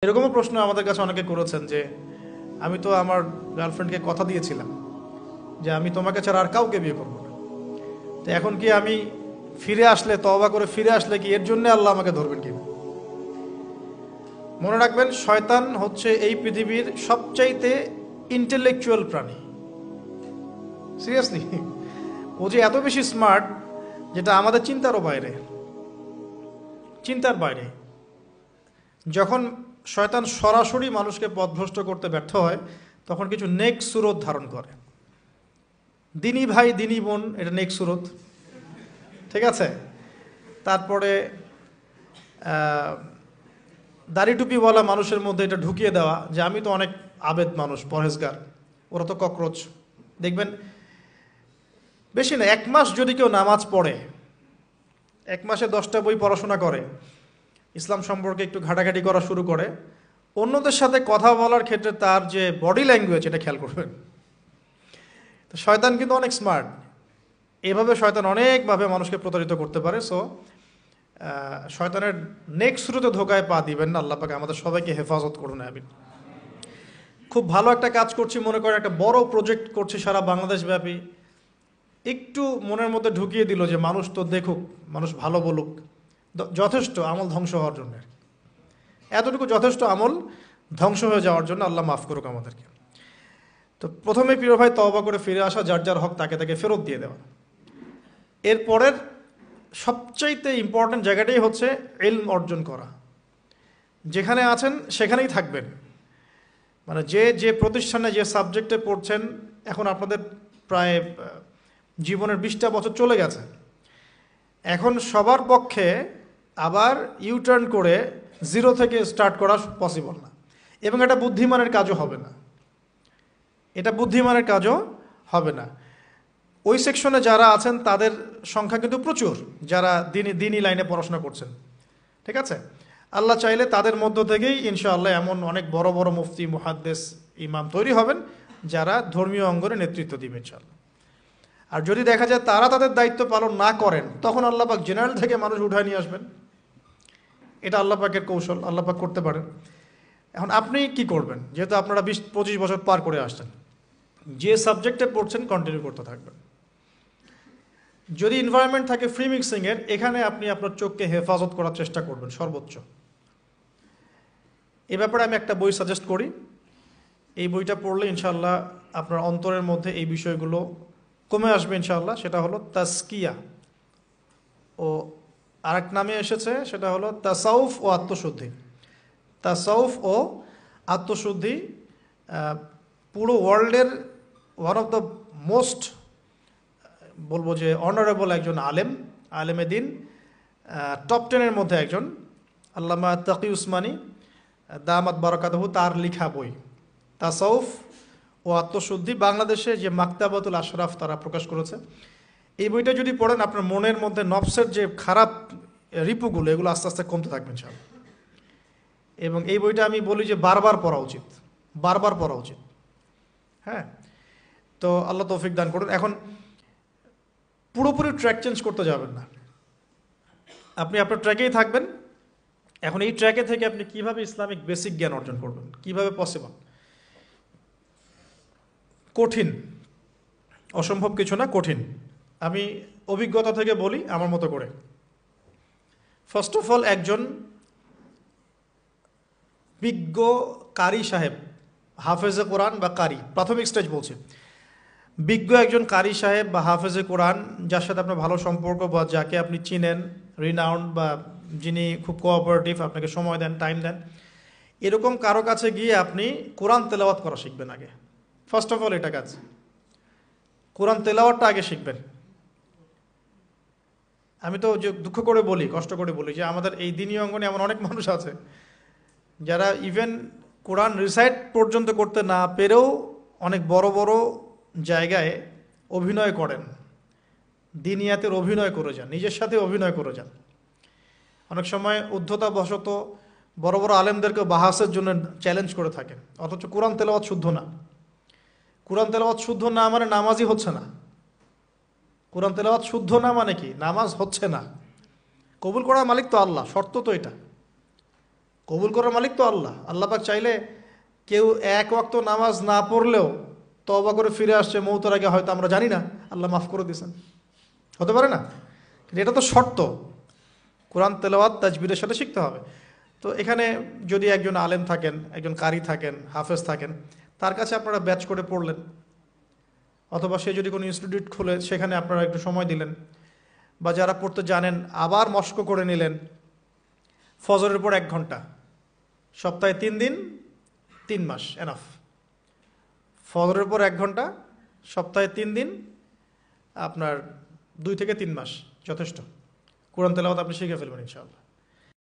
এরকমও প্রশ্ন আমাদের কাছে অনেকে করেছেন যে আমি তো আমার গার্লফ্রেন্ডকে কথা দিয়েছিলাম যে আমি তোমাকে ছাড়া আর কাউকে বিয়ে করবো না, তো এখন কি আমি ফিরে আসলে, তওবা করে ফিরে আসলে কি এর জন্য আল্লাহ আমাকে ধরবেন কিনা? মনে রাখবেন, শয়তান হচ্ছে এই পৃথিবীর সবচাইতে ইন্টেলেকচুয়াল প্রাণী। সিরিয়াসলি, ও যে এত বেশি স্মার্ট যেটা আমাদের চিন্তারও বাইরে, চিন্তার বাইরে। যখন শয়তান সরাসরি মানুষকে পথভ্রষ্ট করতে ব্যর্থ হয় তখন কিছু নেক সুরত ধারণ করে। দিনী ভাই দিনী বোন, এটা নেক সুরত, ঠিক আছে। তারপরে দাড়ি টুপিওয়ালা মানুষের মধ্যে এটা ঢুকিয়ে দেওয়া যে আমি তো অনেক আবেদ মানুষ, পরহেজগার, ওরা তো ককরোচ। দেখবেন বেশি না, 1 মাস যদি কেউ নামাজ পড়ে, 1 মাসে 10টা বই পড়াশোনা করে, ইসলাম সম্পর্কে একটু ঘাটাঘাটি করা শুরু করে, অন্যদের সাথে কথা বলার ক্ষেত্রে তার যে বডি ল্যাঙ্গুয়েজ, এটা খেয়াল করবেন। তো শয়তান কিন্তু অনেক স্মার্ট, এভাবে শয়তান অনেকভাবে মানুষকে প্রতারিত করতে পারে। সো শয়তানের নেক্সট শুরুতে ধোকায় পা দিবেন না। আল্লাহ পাক আমাদের সবাইকে হেফাজত করুন, আমিন। খুব ভালো একটা কাজ করছি মনে করেন, একটা বড় প্রজেক্ট করছি সারা বাংলাদেশ ব্যাপী, একটু মনের মধ্যে ঢুকিয়ে দিল যে মানুষ তো দেখুক, মানুষ ভালো বলুক, যথেষ্ট আমল ধ্বংস হওয়ার জন্য। এতটুকু যথেষ্ট আমল ধ্বংস হয়ে যাওয়ার জন্য। আল্লাহ মাফ করুক আমাদেরকে। তো প্রথমে প্রিয় ভাই, তওবা করে ফিরে আসা, যার যার হক তাকে তাকে ফেরত দিয়ে দেওয়া। এরপরের সবচাইতে ইম্পর্টেন্ট জায়গাটাই হচ্ছে ইলম অর্জন করা। যেখানে আছেন সেখানেই থাকবেন, মানে যে যে প্রতিষ্ঠানে যে সাবজেক্টে পড়ছেন, এখন আপনাদের প্রায় জীবনের 20টা বছর চলে গেছে। এখন সবার পক্ষে আবার ইউটার্ন করে জিরো থেকে স্টার্ট করা পসিবল না, এবং এটা বুদ্ধিমানের কাজও হবে না, এটা বুদ্ধিমানের কাজও হবে না। ওই সেকশনে যারা আছেন তাদের সংখ্যা কিন্তু প্রচুর, যারা দিনই লাইনে পড়াশোনা করছেন, ঠিক আছে। আল্লাহ চাইলে তাদের মধ্য থেকেই ইনশাআল্লাহ এমন অনেক বড় বড় মুফতি, মুহাদ্দিস, ইমাম তৈরি হবেন যারা ধর্মীয় অঙ্গনে নেতৃত্ব দিবে ইনশাআল্লাহ। আর যদি দেখা যায় তারা তাদের দায়িত্ব পালন না করেন, তখন আল্লাহ পাক জেনারেল থেকে মানুষ উঠায় নিয়ে আসবেন। এটা আল্লাহ পাকের কৌশল, আল্লাহ পাক করতে পারেন। এখন আপনি কি করবেন? যেহেতু আপনারা 20-25 বছর পার করে আসছেন, যে সাবজেক্টে পড়ছেন কন্টিনিউ করতে থাকবেন। যদি এনভায়রনমেন্ট থাকে ফ্রি মিক্সিংয়ের, এখানে আপনি আপনার চোখকে হেফাজত করার চেষ্টা করবেন সর্বোচ্চ। এ ব্যাপারে আমি একটা বই সাজেস্ট করি, এই বইটা পড়লে ইনশাআল্লাহ আপনার অন্তরের মধ্যে এই বিষয়গুলো কমে আসবে ইনশাআল্লাহ। সেটা হলো তাসকিয়া, ও আরেক নামে এসেছে, সেটা হলো তাসাউফ ও আত্মশুদ্ধি। তাসাউফ ও আত্মশুদ্ধি পুরো ওয়ার্ল্ডের ওয়ান অফ দ্য মোস্ট, বলবো যে অনারেবল একজন আলেমে দিন, টপ 10-এর মধ্যে একজন, আল্লামা তাকি উসমানী দামাত বারাকাতুহু, তার লেখা বই তাসাউফ ও আত্মশুদ্ধি। বাংলাদেশে যে মাকতাবাতুল আশরাফ তারা প্রকাশ করেছে। এই বইটা যদি পড়েন, আপনার মনের মধ্যে নফসের যে খারাপ রিপুগুলো, এগুলো আস্তে আস্তে কমতে থাকবে ইনশাআল্লাহ। এবং এই বইটা আমি বলি যে বারবার পড়া উচিত, বারবার পড়া উচিত। হ্যাঁ, তো আল্লাহ তৌফিক দান করুন। এখন পুরোপুরি ট্র্যাক চেঞ্জ করতে যাবেন না, আপনি আপনার ট্র্যাকেই থাকবেন। এখন এই ট্র্যাকে থেকে আপনি কিভাবে ইসলামিক বেসিক জ্ঞান অর্জন করবেন, কিভাবে পসিবল? কঠিন, অসম্ভব কিছু না, কঠিন। আমি অভিজ্ঞতা থেকে বলি আমার মতো করে। ফার্স্ট অফ অল, একজন বিজ্ঞ কারি সাহেব, হাফেজে কোরআন বা কারি, প্রাথমিক স্টেজ বলছি, বিজ্ঞ একজন কারি সাহেব বা হাফেজে কোরআন, যার সাথে আপনার ভালো সম্পর্ক বা যাকে আপনি চিনেন, রিনাউন্ড, বা যিনি খুব কোঅপারেটিভ, আপনাকে সময় দেন, টাইম দেন, এরকম কারো কাছে গিয়ে আপনি কোরআন তেলাওয়াত করা শিখবেন আগে। ফার্স্ট অফ অল এটা কাজ, কোরআন তেলাওয়াতটা আগে শিখবেন। আমি তো যে দুঃখ করে বলি, কষ্ট করে বলি, যে আমাদের এই দিনী অঙ্গনে এমন অনেক মানুষ আছে যারা ইভেন কোরআন রিসাইট পর্যন্ত করতে না পেরেও অনেক বড় বড় জায়গায় অভিনয় করেন, দিনিয়াতের অভিনয় করে যান, নিজের সাথে অভিনয় করে যান। অনেক সময় উদ্ধতা বশত বড় বড় আলেমদেরকে বাহাসের জন্য চ্যালেঞ্জ করে থাকেন, অথচ কোরআন তেলাওয়াত শুদ্ধ না। কোরআন তেলাওয়াত শুদ্ধ না মানে নামাজই হচ্ছে না। কোরআন তেলাওয়াত শুদ্ধ না মানে কি? নামাজ হচ্ছে না। কবুল করার মালিক তো আল্লাহ, শর্ত তো এটা। কবুল করার মালিক তো আল্লাহ। আল্লাহ পাক চাইলে কেউ এক ওয়াক্ত নামাজ না পড়লেও তওবা করে ফিরে আসছে মৌতের আগে, হয়তো আমরা জানি না, আল্লাহ মাফ করে দিয়েছেন, হতে পারে না? কিন্তু এটা তো শর্ত, কোরআন তেলাওয়াত তাজবিরের সাথে শিখতে হবে। তো এখানে যদি একজন আলেম থাকেন, একজন কারি থাকেন, হাফেজ থাকেন, তার কাছে আপনারা ব্যাচ করে পড়লেন, অথবা সে যদি কোনো ইনস্টিটিউট খুলে সেখানে আপনারা একটু সময় দিলেন, বা যারা পড়তে জানেন আবার মস্ক করে নিলেন। ফজরের পর 1 ঘন্টা, সপ্তাহে 3 দিন, 3 মাস এনাফ। ফজরের পর 1 ঘন্টা, সপ্তাহে 3 দিন, আপনার 2 থেকে 3 মাস যথেষ্ট। কোরআন তেলাওয়াত আপনি শিখে ফেলবেন ইনশাআল্লাহ।